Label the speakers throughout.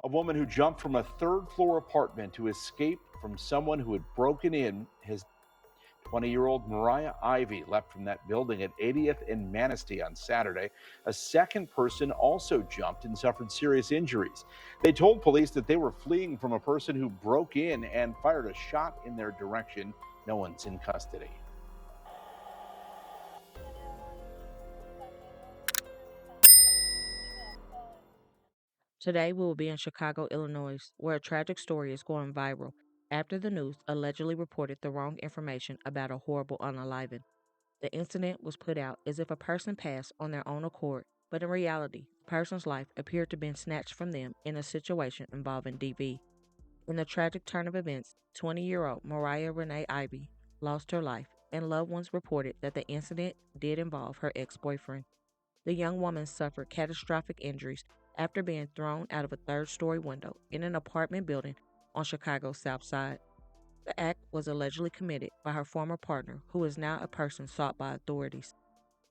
Speaker 1: A woman who jumped from a third-floor apartment to escape from someone who had broken in. His 20-year-old Mariah Ivy left from that building at 80th and Manistee on Saturday. A second person also jumped and suffered serious injuries. They told police that they were fleeing from a person who broke in and fired a shot in their direction. No one's in custody.
Speaker 2: Today, we will be in Chicago, Illinois, where a tragic story is going viral after the news allegedly reported the wrong information about a horrible unaliving. The incident was put out as if a person passed on their own accord, but in reality, the person's life appeared to have been snatched from them in a situation involving DV. In the tragic turn of events, 20-year-old Mariah Renee Ivy lost her life, and loved ones reported that the incident did involve her ex-boyfriend. The young woman suffered catastrophic injuries after being thrown out of a third-story window in an apartment building on Chicago's South Side. The act was allegedly committed by her former partner, who is now a person sought by authorities.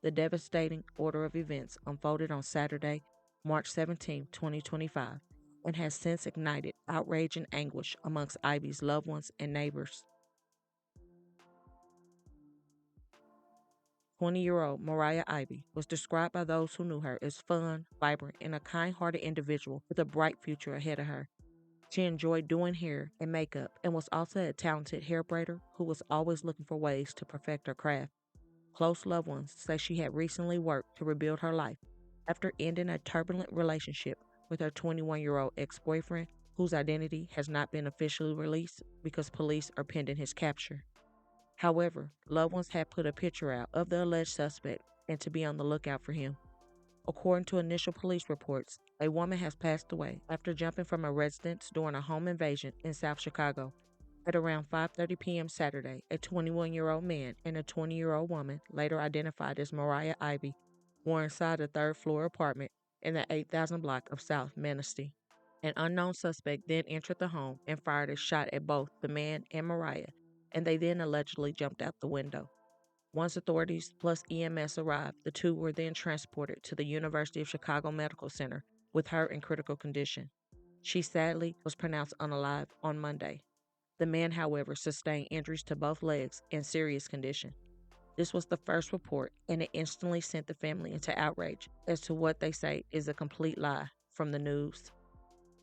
Speaker 2: The devastating order of events unfolded on Saturday, March 17, 2025, and has since ignited outrage and anguish amongst Ivy's loved ones and neighbors. 20-year-old Mariah Ivy was described by those who knew her as fun, vibrant, and a kind-hearted individual with a bright future ahead of her. She enjoyed doing hair and makeup and was also a talented hair braider who was always looking for ways to perfect her craft. Close loved ones say she had recently worked to rebuild her life after ending a turbulent relationship with her 21-year-old ex-boyfriend, whose identity has not been officially released because police are pending his capture. However, loved ones have put a picture out of the alleged suspect and to be on the lookout for him. According to initial police reports, a woman has passed away after jumping from a residence during a home invasion in South Chicago. At around 5:30 p.m. Saturday, a 21-year-old man and a 20-year-old woman, later identified as Mariah Ivy, were inside a third-floor apartment in the 8000 block of South Manistee. An unknown suspect then entered the home and fired a shot at both the man and Mariah, and they then allegedly jumped out the window. Once authorities plus EMS arrived, the two were then transported to the University of Chicago Medical Center with her in critical condition. She sadly was pronounced unalive on Monday. The man, however, sustained injuries to both legs and serious condition. This was the first report, and it instantly sent the family into outrage as to what they say is a complete lie from the news.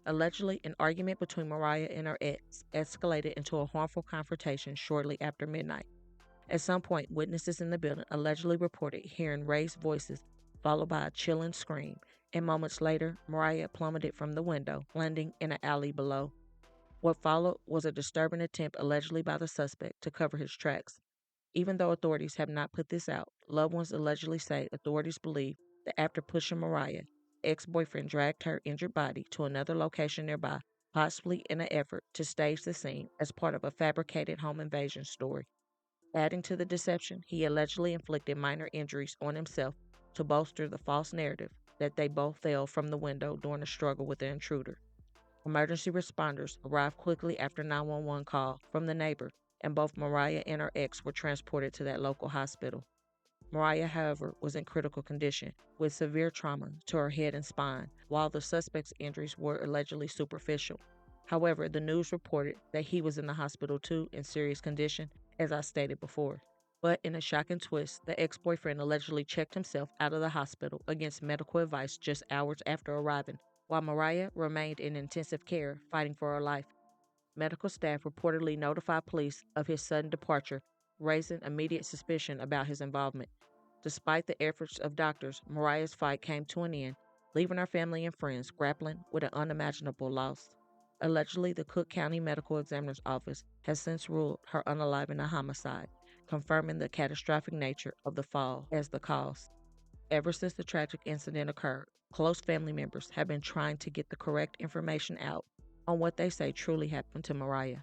Speaker 2: Allegedly, an argument between Mariah and her ex escalated into a harmful confrontation shortly after midnight. At some point, witnesses in the building allegedly reported hearing raised voices, followed by a chilling scream, and moments later, Mariah plummeted from the window, landing in an alley below. What followed was a disturbing attempt allegedly by the suspect to cover his tracks. Even though authorities have not put this out, loved ones allegedly say authorities believe that after pushing Mariah, ex-boyfriend dragged her injured body to another location nearby, possibly in an effort to stage the scene as part of a fabricated home invasion story. Adding to the deception, he allegedly inflicted minor injuries on himself to bolster the false narrative that they both fell from the window during a struggle with the intruder. Emergency responders arrived quickly after 911 call from the neighbor, and both Mariah and her ex were transported to that local hospital. Mariah, however, was in critical condition with severe trauma to her head and spine, while the suspect's injuries were allegedly superficial. However, the news reported that he was in the hospital too in serious condition, as I stated before. But in a shocking twist, the ex-boyfriend allegedly checked himself out of the hospital against medical advice just hours after arriving, while Mariah remained in intensive care fighting for her life. Medical staff reportedly notified police of his sudden departure, raising immediate suspicion about his involvement. Despite the efforts of doctors, Mariah's fight came to an end, leaving her family and friends grappling with an unimaginable loss. Allegedly, the Cook County Medical Examiner's Office has since ruled her unaliving a homicide, confirming the catastrophic nature of the fall as the cause. Ever since the tragic incident occurred, close family members have been trying to get the correct information out on what they say truly happened to Mariah.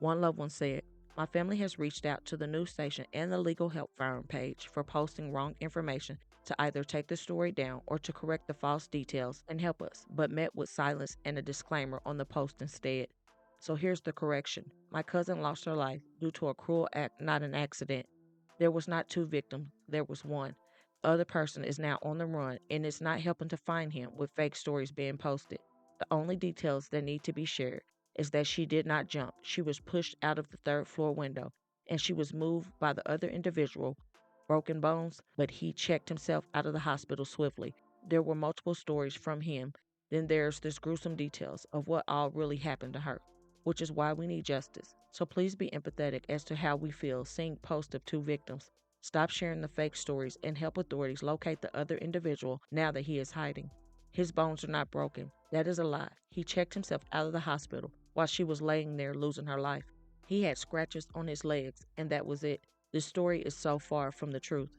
Speaker 2: One loved one said, "My family has reached out to the news station and the legal help forum page for posting wrong information to either take the story down or to correct the false details and help us, but met with silence and a disclaimer on the post instead. So here's the correction. My cousin lost her life due to a cruel act, not an accident. There was not two victims, there was one. The other person is now on the run and it's not helping to find him with fake stories being posted. The only details that need to be shared is that she did not jump. She was pushed out of the third floor window and she was moved by the other individual, broken bones, but he checked himself out of the hospital swiftly. There were multiple stories from him. Then there's this gruesome details of what all really happened to her, which is why we need justice. So please be empathetic as to how we feel seeing posts of two victims. Stop sharing the fake stories and help authorities locate the other individual now that he is hiding. His bones are not broken. That is a lie. He checked himself out of the hospital while she was laying there losing her life. He had scratches on his legs, and that was it. This story is so far from the truth.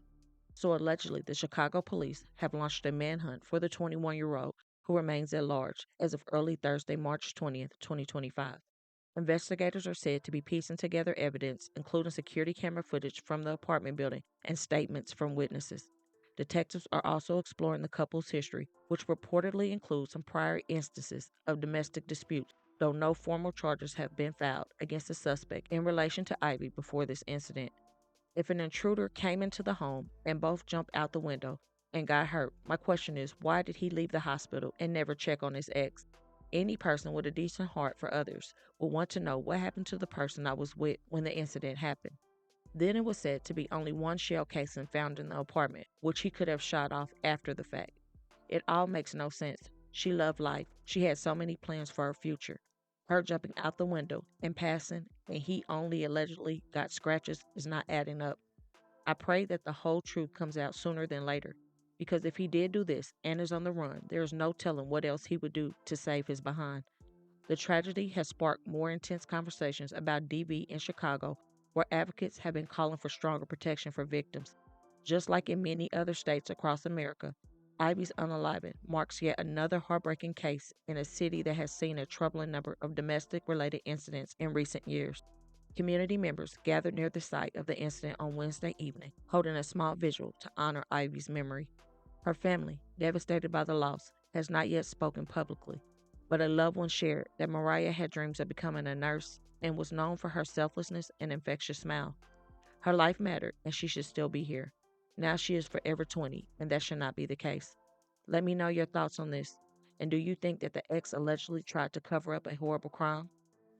Speaker 2: So allegedly, the Chicago police have launched a manhunt for the 21-year-old who remains at large as of early Thursday, March 20th, 2025. Investigators are said to be piecing together evidence, including security camera footage from the apartment building and statements from witnesses. Detectives are also exploring the couple's history, which reportedly includes some prior instances of domestic disputes, though no formal charges have been filed against the suspect in relation to Ivy before this incident. If an intruder came into the home and both jumped out the window and got hurt, my question is, why did he leave the hospital and never check on his ex? Any person with a decent heart for others will want to know what happened to the person I was with when the incident happened. Then it was said to be only one shell casing found in the apartment, which he could have shot off after the fact. It all makes no sense. She loved life. She had so many plans for her future. Her jumping out the window and passing, and he only allegedly got scratches, is not adding up. I pray that the whole truth comes out sooner than later, because if he did do this and is on the run, there is no telling what else he would do to save his behind. The tragedy has sparked more intense conversations about DV in Chicago, where advocates have been calling for stronger protection for victims. Just like in many other states across America, Ivy's unaliving marks yet another heartbreaking case in a city that has seen a troubling number of domestic related incidents in recent years. Community members gathered near the site of the incident on Wednesday evening, holding a small vigil to honor Ivy's memory. Her family, devastated by the loss, has not yet spoken publicly, but a loved one shared that Mariah had dreams of becoming a nurse and was known for her selflessness and infectious smile. Her life mattered, and she should still be here. Now she is forever 20, and that should not be the case. Let me know your thoughts on this. And do you think that the ex allegedly tried to cover up a horrible crime?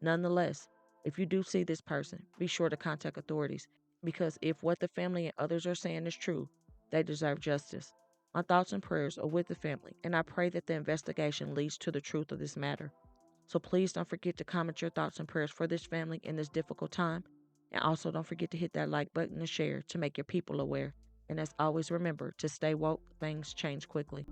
Speaker 2: Nonetheless, if you do see this person, be sure to contact authorities, because if what the family and others are saying is true, they deserve justice. My thoughts and prayers are with the family, and I pray that the investigation leads to the truth of this matter. So please don't forget to comment your thoughts and prayers for this family in this difficult time. And also don't forget to hit that like button and share to make your people aware. And as always, remember to stay woke, things change quickly.